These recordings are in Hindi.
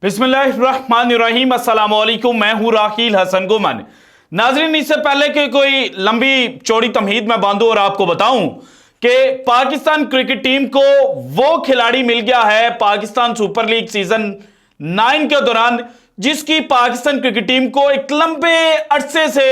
बिस्मिल्लाहिर्रहमानिर्रहीम, अस्सलाम वालेकुम। मैं हूं राहील हसन गुमन। नाजरीन, इससे पहले कि कोई लंबी चौड़ी तमहीद में बांधूं और आपको बताऊं कि पाकिस्तान क्रिकेट टीम को वो खिलाड़ी मिल गया है पाकिस्तान सुपर लीग सीजन 9 के दौरान जिसकी पाकिस्तान क्रिकेट टीम को एक लंबे अरसे से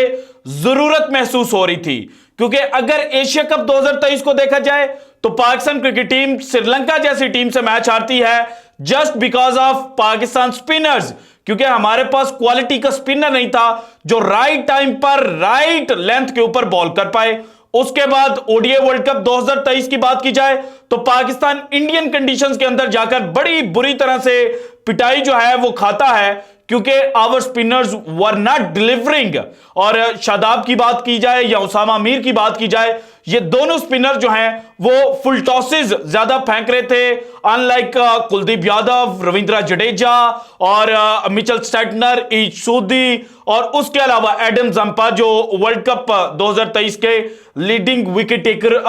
जरूरत महसूस हो रही थी। क्योंकि अगर एशिया कप 2023 को देखा जाए तो पाकिस्तान क्रिकेट टीम श्रीलंका जैसी टीम से मैच हारती है just because of Pakistan spinners. क्योंकि हमारे पास क्वालिटी का स्पिनर नहीं था जो राइट टाइम पर राइट लेंथ के ऊपर बॉल कर पाए। उसके बाद ओडीआई वर्ल्ड कप 2023 की बात की जाए तो पाकिस्तान इंडियन कंडीशंस के अंदर जाकर बड़ी बुरी तरह से पिटाई जो है वो खाता है क्योंकि our spinners were not delivering. और शादाब की बात की जाए या उसामा मीर की बात की जाए, ये दोनों स्पिनर जो हैं वो फुल टॉसेस ज्यादा फेंक रहे थे, अनलाइक कुलदीप यादव, रविंद्र जडेजा और मिचेल स्टेटनर, ईशूदी और उसके अलावा एडम जंपा जो वर्ल्ड कप 2023 के लीडिंग विकेट टेकर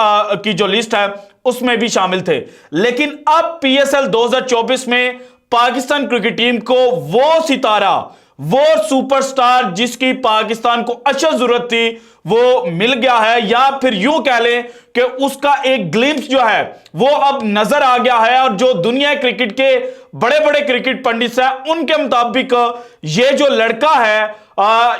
की जो लिस्ट है उसमें भी शामिल थे। लेकिन अब पीएसएल 2024 में पाकिस्तान क्रिकेट टीम को वो सितारा, वो सुपरस्टार जिसकी पाकिस्तान को अच्छा जरूरत थी वो मिल गया है, या फिर यूं कह लें कि उसका एक ग्लिम्स जो है वो अब नजर आ गया है। और जो दुनिया क्रिकेट के बड़े बड़े क्रिकेट पंडित हैं उनके मुताबिक ये जो लड़का है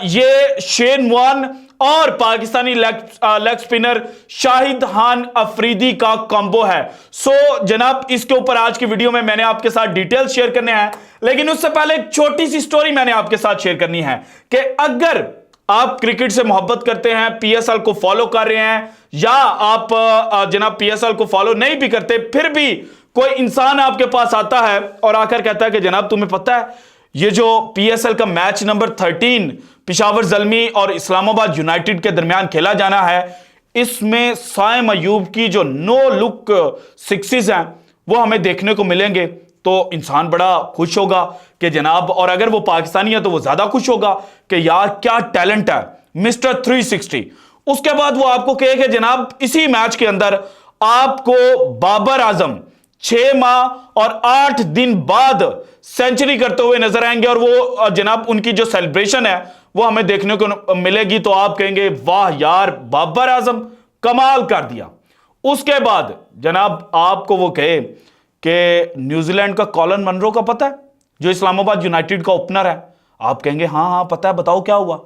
ये शेन वॉर्न और पाकिस्तानी लेग स्पिनर शाहिद खान अफरीदी का कॉम्बो है। सो जनाब, इसके ऊपर आज की वीडियो में मैंने आपके साथ डिटेल्स शेयर करने हैं, लेकिन उससे पहले एक छोटी सी स्टोरी मैंने आपके साथ शेयर करनी है कि अगर आप क्रिकेट से मोहब्बत करते हैं, पीएसएल को फॉलो कर रहे हैं, या आप जनाब पीएसएल को फॉलो नहीं भी करते, फिर भी कोई इंसान आपके पास आता है और आकर कहता है कि जनाब तुम्हें पता है ये जो पीएसएल का मैच नंबर 13 पेशावर ज़ल्मी और इस्लामाबाद यूनाइटेड के दरमियान खेला जाना है, इसमें साइम अयूब की जो नो लुक सिक्सेस हैं वो हमें देखने को मिलेंगे। तो इंसान बड़ा खुश होगा कि जनाब, और अगर वो पाकिस्तानी है तो वो ज्यादा खुश होगा कि यार क्या टैलेंट है मिस्टर 360। उसके बाद वो आपको कहे कि जनाब इसी मैच के अंदर आपको बाबर आजम 6 माह और 8 दिन बाद सेंचुरी करते हुए नजर आएंगे, और वो जनाब उनकी जो सेलिब्रेशन है वो हमें देखने को मिलेगी। तो आप कहेंगे वाह यार, बाबर आजम कमाल कर दिया। उसके बाद जनाब आपको वो कहे कि न्यूजीलैंड का कॉलन मनरो का पता है जो इस्लामाबाद यूनाइटेड का ओपनर है, आप कहेंगे हाँ हाँ पता है, बताओ क्या हुआ।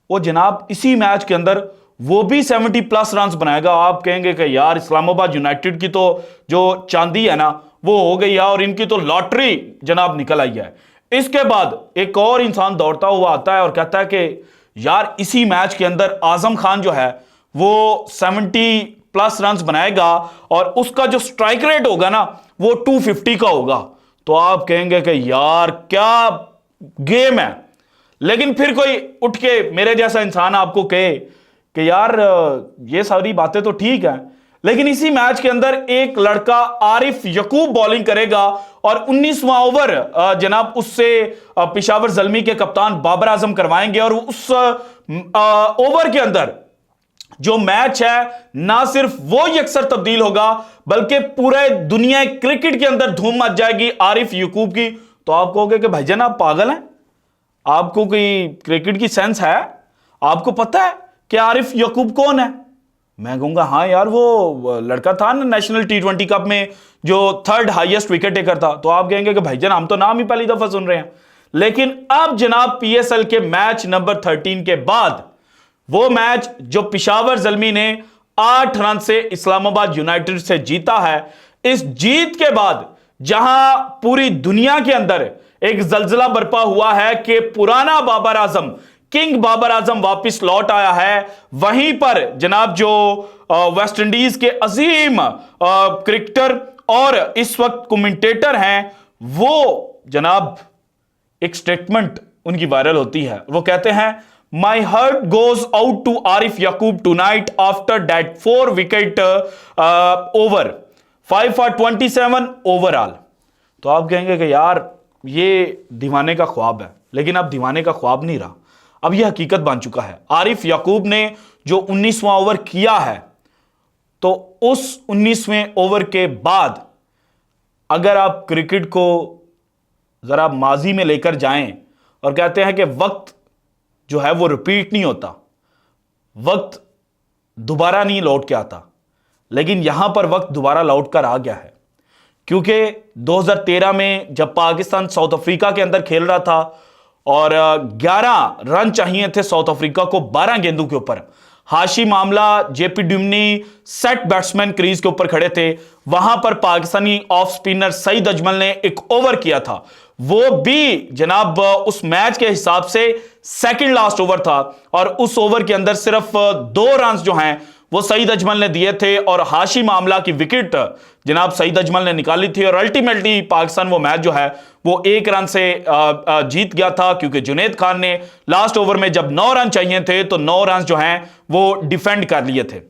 वो जनाब इसी मैच के अंदर वो भी 70+ रन बनाएगा। आप कहेंगे कि यार इस्लामाबाद यूनाइटेड की तो जो चांदी है ना वो हो गई है और इनकी तो लॉटरी जनाब निकल आई है। इसके बाद एक और इंसान दौड़ता हुआ आता है और कहता है कि यार इसी मैच के अंदर आजम खान जो है वो 70+ रन बनाएगा और उसका जो स्ट्राइक रेट होगा ना वो 250 का होगा। तो आप कहेंगे कि यार क्या गेम है। लेकिन फिर कोई उठ के मेरे जैसा इंसान आपको कहे कि यार ये सारी बातें तो ठीक है, लेकिन इसी मैच के अंदर एक लड़का आरिफ यकूब बॉलिंग करेगा और 19वां ओवर जनाब उससे पेशावर ज़ल्मी के कप्तान बाबर आजम करवाएंगे, और उस ओवर के अंदर जो मैच है ना सिर्फ वो यकसर तब्दील होगा बल्कि पूरे दुनिया क्रिकेट के अंदर धूम मच जाएगी आरिफ यकूब की। तो आप कहोगे कि भाईजान आप पागल हैं, आपको कोई क्रिकेट की सेंस है, आपको पता है कि आरिफ यकूब कौन है? मैं कहूंगा हाँ यार वो लड़का था ना नेशनल T20 कप में जो 3rd हाईएस्ट विकेट टेकर था। तो आप कहेंगे कि भाईजान हम तो नाम ही पहली दफा सुन रहे हैं। लेकिन अब जनाब पीएसएल के मैच नंबर 13 के बाद वो मैच जो पेशावर ज़ल्मी ने 8 रन से इस्लामाबाद यूनाइटेड से जीता है, इस जीत के बाद जहां पूरी दुनिया के अंदर एक जलजला बरपा हुआ है कि पुराना बाबर आजम, किंग बाबर आजम वापस लौट आया है, वहीं पर जनाब जो वेस्ट इंडीज के अजीम क्रिकेटर और इस वक्त कमेंटेटर हैं वो जनाब एक स्टेटमेंट उनकी वायरल होती है। वो कहते हैं my heart goes out to Arif Yakub tonight after that 4 wicket over 5 for 27 overall. तो आप कहेंगे कि यार ये दीवाने का ख्वाब है, लेकिन अब दीवाने का ख्वाब नहीं रहा, अब यह हकीकत बन चुका है। आरिफ यकूब ने जो 19वां ओवर किया है, तो उस 19वें ओवर के बाद अगर आप क्रिकेट को जरा माजी में लेकर जाएं और कहते हैं कि वक्त जो है वो रिपीट नहीं होता, वक्त दोबारा नहीं लौट के आता, लेकिन यहां पर वक्त दोबारा लौट कर आ गया है। क्योंकि 2013 में जब पाकिस्तान साउथ अफ्रीका के अंदर खेल रहा था और 11 रन चाहिए थे साउथ अफ्रीका को 12 गेंदों के ऊपर, Hashim Amla, JP Duminy set batsman crease के ऊपर खड़े थे, वहां पर पाकिस्तानी ऑफ स्पिनर सईद अजमल ने एक ओवर किया था, वो भी जनाब उस मैच के हिसाब से सेकंड लास्ट ओवर था और उस ओवर के अंदर सिर्फ 2 रन जो हैं वो सईद अजमल ने दिए थे और हाशिम आमला की विकेट जनाब सईद अजमल ने निकाली थी और अल्टीमेटली पाकिस्तान वो मैच जो है वो 1 रन से जीत गया था, क्योंकि जुनैद खान ने लास्ट ओवर में जब 9 रन चाहिए थे तो 9 रन जो हैं वो डिफेंड कर लिए थे।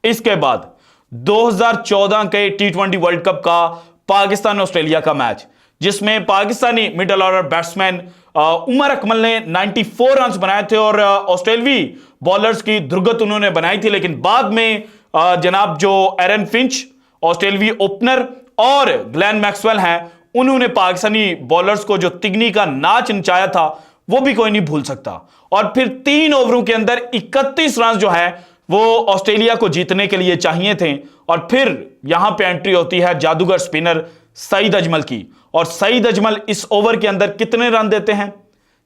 इसके बाद 2014 के T20 वर्ल्ड कप का पाकिस्तान ऑस्ट्रेलिया का मैच, जिसमें Pakistani middle order batsman Umar Akmal ने 94 रन बनाए थे और ऑस्ट्रेलियावी बॉलर्स की दुर्गत उन्होंने बनाई थी, लेकिन बाद में जनाब जो एरन फिंच ऑस्ट्रेलियावी ओपनर और ग्लेन मैक्सवेल हैं, उन्होंने पाकिस्तानी बॉलर्स को जो तिगनी का नाच नचाया था वो भी कोई नहीं भूल सकता। और फिर 3 ओवरों के अंदर 31 रन जो है वो ऑस्ट्रेलिया को जीतने के लिए चाहिए थे और फिर यहां पे एंट्री होती है जादूगर स्पिनर सईद अजमल की, और सईद अजमल इस ओवर के अंदर कितने रन देते हैं?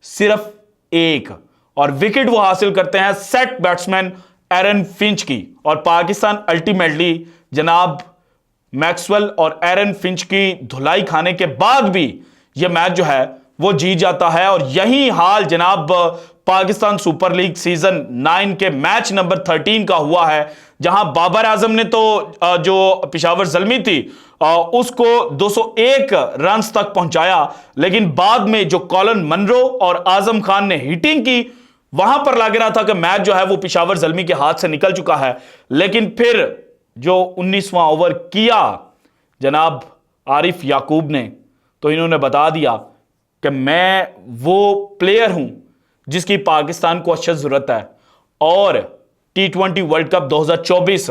सिर्फ 1, और विकेट वो हासिल करते हैं सेट बैट्समैन एरन फिंच की, और पाकिस्तान अल्टीमेटली जनाब मैक्सवेल और एरन फिंच की धुलाई खाने के बाद भी यह मैच जो है वो जीत जाता है। और यही हाल जनाब पाकिस्तान सुपर लीग सीजन 9 के मैच नंबर 13 का हुआ है, जहां बाबर आजम ने तो जो पेशावर ज़ल्मी थी उसको 201 रन तक पहुंचाया, लेकिन बाद में जो कॉलन मनरो और आजम खान ने हिटिंग की, वहां पर लग रहा था कि मैच जो है वो पेशावर ज़ल्मी के हाथ से निकल चुका है। लेकिन फिर जो 19वां ओवर किया जनाब आरिफ याकूब ने, तो इन्होंने बता दिया कि मैं वो प्लेयर हूं जिसकी पाकिस्तान को अच्छी जरूरत है। और T20 वर्ल्ड कप 2024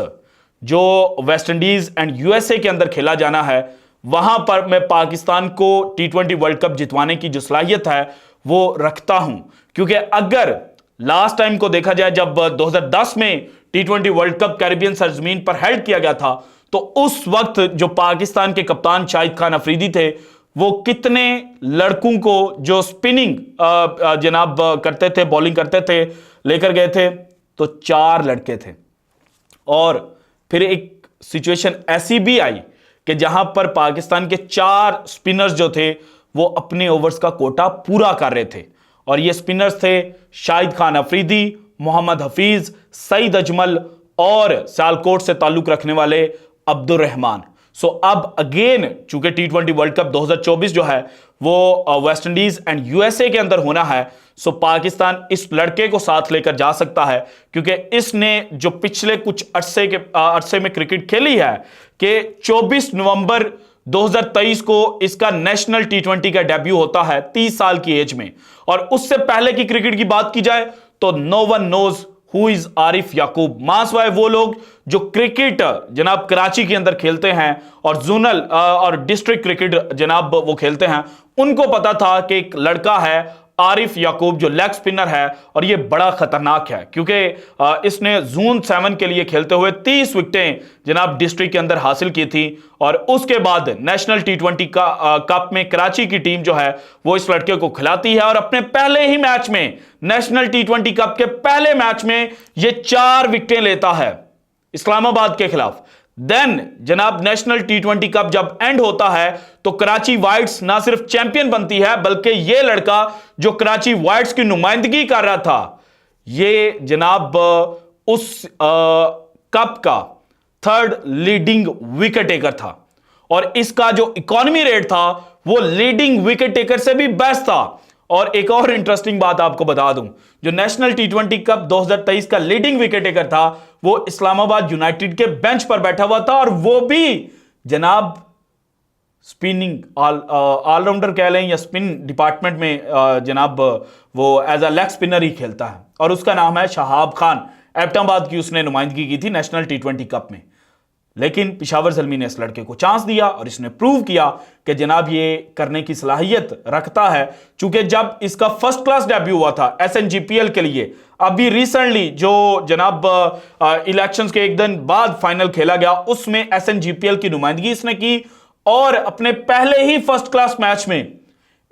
जो वेस्ट इंडीज एंड यूएसए के अंदर खेला जाना है, वहां पर मैं पाकिस्तान को T20 वर्ल्ड कप जितवाने की जो सलाहियत है वो रखता हूं। क्योंकि अगर लास्ट टाइम को देखा जाए, जब 2010 में T20 वर्ल्ड कप कैरिबियन सरजमीन पर हेल्ड किया गया था, तो उस वक्त जो पाकिस्तान के कप्तान शाहिद खान अफरीदी थे, वो कितने लड़कों को जो स्पिनिंग जनाब करते थे, बॉलिंग करते थे, लेकर गए थे, तो 4 लड़के थे। और फिर एक सिचुएशन ऐसी भी आई कि जहां पर पाकिस्तान के 4 स्पिनर्स जो थे वो अपने ओवर्स का कोटा पूरा कर रहे थे, और ये स्पिनर्स थे शाहिद खान अफरीदी, मोहम्मद हफीज, सईद अजमल और सियालकोट से ताल्लुक रखने वाले अब्दुल रहमान। सो अब अगेन चूंकि T20 वर्ल्ड कप 2024 जो है वो वेस्ट इंडीज एंड यूएसए के अंदर होना है, सो पाकिस्तान इस लड़के को साथ लेकर जा सकता है, क्योंकि इसने जो पिछले कुछ अरसे में क्रिकेट खेली है कि 24 नवंबर 2023 को इसका नेशनल T20 का डेब्यू होता है 30 साल की एज में। और उससे पहले की क्रिकेट की बात की जाए तो no one knows who is Arif Yakub. मासवाए वो लोग जो क्रिकेट जनाब कराची के अंदर खेलते हैं और जोनल और डिस्ट्रिक्ट क्रिकेट जनाब वो खेलते हैं, उनको पता था कि एक लड़का है आरिफ याकूब जो लेग स्पिनर है, और ये बड़ा खतरनाक है, क्योंकि इसने जोन 7 के लिए खेलते हुए 30 विकेटें जनाब डिस्ट्रिक्ट के अंदर हासिल की थी। और उसके बाद नेशनल T20 कप में कराची की टीम जो है वो इस लड़के को खिलाती है, और अपने पहले ही मैच में, नेशनल T20 कप के पहले मैच में ये 4 विकेटें लेता है इस्लामाबाद के खिलाफ। देन जनाब नेशनल T20 कप जब एंड होता है तो कराची वाइट्स ना सिर्फ चैंपियन बनती है, बल्कि यह लड़का जो कराची वाइट्स की नुमाइंदगी कर रहा था, ये जनाब उस कप का 3rd लीडिंग विकेट टेकर था, और इसका जो इकोनॉमी रेट था वो लीडिंग विकेट टेकर से भी बेस्ट था। और एक और इंटरेस्टिंग बात आपको बता दूं, जो नेशनल T20 कप 2023 का लीडिंग विकेट टेकर था वो इस्लामाबाद यूनाइटेड के बेंच पर बैठा हुआ था, और वो भी जनाब स्पिनिंग ऑलराउंडर कह लें या स्पिन डिपार्टमेंट में जनाब वो एज अ लेग स्पिनर ही खेलता है, और उसका नाम है शहाब खान। एबटाबाद की उसने नुमाइंदगी की थी नेशनल T20 कप में। लेकिन पेशावर ज़ल्मी ने इस लड़के को चांस दिया और इसने प्रूव किया कि जनाब ये करने की सलाहियत रखता है। चूंकि जब इसका फर्स्ट क्लास डेब्यू हुआ था SNGPL के लिए, अभी रिसेंटली जो जनाब इलेक्शंस के एक दिन बाद फाइनल खेला गया, उसमें SNGPL की नुमाइंदगी इसने की और अपने पहले ही फर्स्ट क्लास मैच में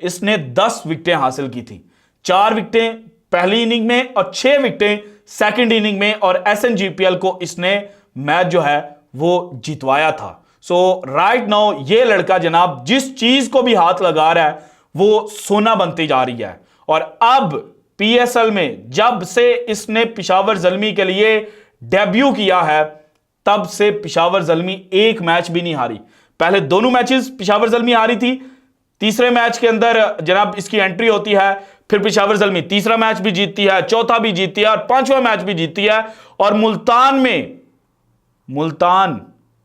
इसने 10 विकेटें हासिल की थी। 4 विकेटें पहली इनिंग में और 6 विकेटें सेकंड इनिंग में, और SNGPL को इसने मैच जो है वो जितवाया था। सो राइट नाउ ये लड़का जनाब जिस चीज को भी हाथ लगा रहा है वो सोना बनती जा रही है। और अब PSL में जब से इसने पेशावर ज़ल्मी के लिए डेब्यू किया है, तब से पेशावर ज़ल्मी एक मैच भी नहीं हारी। पहले दोनों मैचेस पेशावर ज़ल्मी हारी थी, तीसरे मैच के अंदर जनाब इसकी एंट्री होती है, फिर पेशावर ज़ल्मी तीसरा मैच भी जीतती है, चौथा भी जीतती है और पांचवा मैच भी जीतती है। और मुल्तान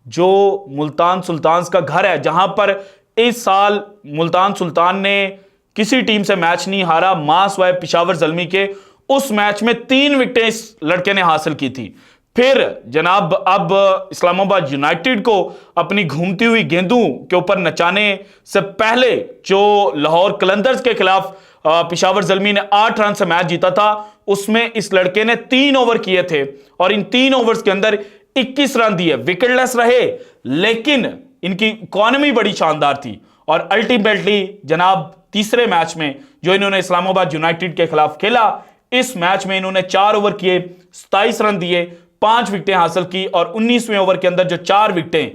जो मुल्तान सुल्तान्स का घर है, जहां पर इस साल मुल्तान सुल्तान ने किसी टीम से मैच नहीं हारा, मास वाय पेशावर ज़ल्मी के, उस मैच में 3 विकेटें इस लड़के ने हासिल की थी। फिर जनाब अब इस्लामाबाद यूनाइटेड को अपनी घूमती हुई गेंदों के ऊपर नचाने से पहले जो लाहौर कलंदर्स के खिलाफ पेशावर ज़ल्मी ने 8 रन से मैच जीता था, उसमें इस लड़के ने 3 ओवर किए थे और इन 3 ओवर्स के अंदर 21 रन दिए, विकेटलेस रहे, लेकिन इनकी इकॉनमी बड़ी शानदार थी। और अल्टीमेटली जनाब तीसरे मैच में जो इन्होंने इस्लामाबाद यूनाइटेड के खिलाफ खेला, इस मैच में इन्होंने 4 ओवर किए, 27 रन दिए, 5 विकेटें हासिल की और 19वें ओवर के अंदर जो 4 विकेटें,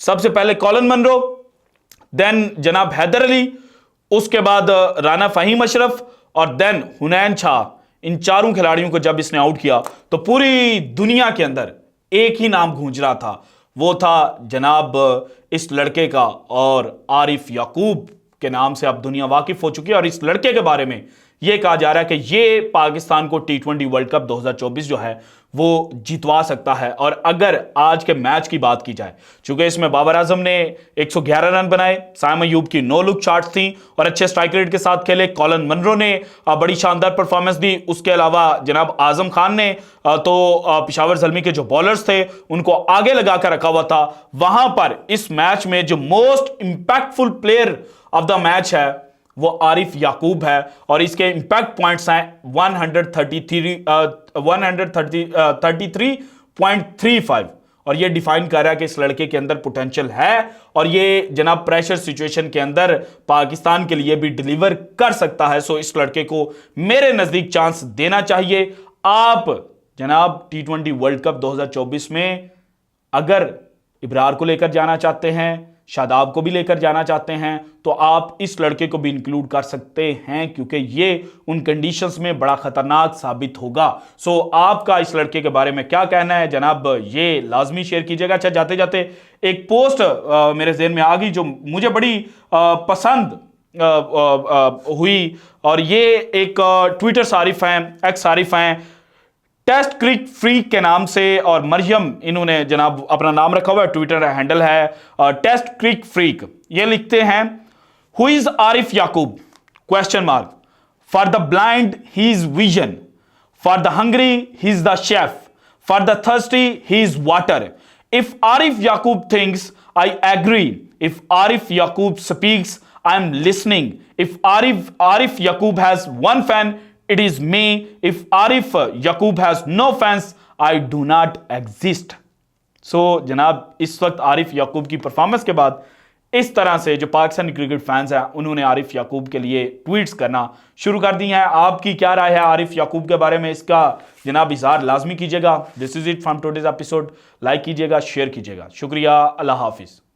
सबसे पहले कॉलन मनरो, देन जनाब हैदर अली, उसके बाद राना फहीम अशरफ और देन हुनैन शाह, इन चारों खिलाड़ियों को जब इसने आउट किया तो पूरी दुनिया के अंदर एक ही नाम गूंज रहा था, वो था जनाब इस लड़के का, और आरिफ याकूब के नाम से अब दुनिया वाकिफ हो चुकी है। और इस लड़के के बारे में यह कहा जा रहा है कि ये पाकिस्तान को T20 वर्ल्ड कप 2024 जो है वो जितवा सकता है। और अगर आज के मैच की बात की जाए, चूंकि इसमें बाबर आजम ने 111 रन बनाए, साइम अयूब की 9 लुक शॉट्स थी और अच्छे स्ट्राइक रेट के साथ खेले, कॉलन मनरो ने बड़ी शानदार परफॉर्मेंस दी, उसके अलावा जनाब आजम खान ने तो पेशावर ज़ल्मी के जो बॉलर्स थे उनको आगे लगा कर रखा हुआ था। वहां पर इस मैच में जो most impactful player of the match है वो आरिफ याकूब है और इसके इंपैक्ट पॉइंट्स हैं 133.35 और ये डिफाइन कर रहा है कि इस लड़के के अंदर पोटेंशियल है और ये जनाब प्रेशर सिचुएशन के अंदर पाकिस्तान के लिए भी डिलीवर कर सकता है। सो इस लड़के को मेरे नजदीक चांस देना चाहिए। आप जनाब T20 वर्ल्ड कप 2024 में अगर इब्रार को लेकर जाना चाहते हैं, शादाब को भी लेकर जाना चाहते हैं, तो आप इस लड़के को भी इंक्लूड कर सकते हैं क्योंकि ये उन कंडीशंस में बड़ा खतरनाक साबित होगा। सो आपका इस लड़के के बारे में क्या कहना है जनाब, ये लाजमी शेयर कीजिएगा। अच्छा, जाते जाते एक पोस्ट मेरे ज़हन में आ गई जो मुझे बड़ी पसंद हुई और ये एक ट्विटर सारिफ हैं, एक्स सारिफ हैं, टेस्ट क्रिक फ्रीक के नाम से, और मरियम इन्होंने जनाब अपना नाम रखा हुआ है, ट्विटर हैंडल है टेस्ट क्रिक फ्रीक। ये लिखते हैं, who is Arif Yaqoob question mark, for the blind he is vision, for the hungry he is the chef, for the thirsty he is water. If Arif Yaqoob thinks I agree, if Arif Yaqoob speaks I am listening, if Arif Yaqoob has one fan it is me, if Arif Yaqub has no fans I do not exist। so जनाब इस वक्त आरिफ याकूब की परफॉर्मेंस के बाद इस तरह से जो पाकिस्तानी क्रिकेट फैंस हैं उन्होंने आरिफ याकूब के लिए ट्वीट्स करना शुरू कर दी हैं। आपकी क्या राय है आरिफ याकूब के बारे में, इसका जनाब इज़हार लाजमी कीजिएगा। This is it from today's episode. Like कीजिएगा, शेयर कीजिएगा। शुक्रिया, अल्लाह हाफिज़।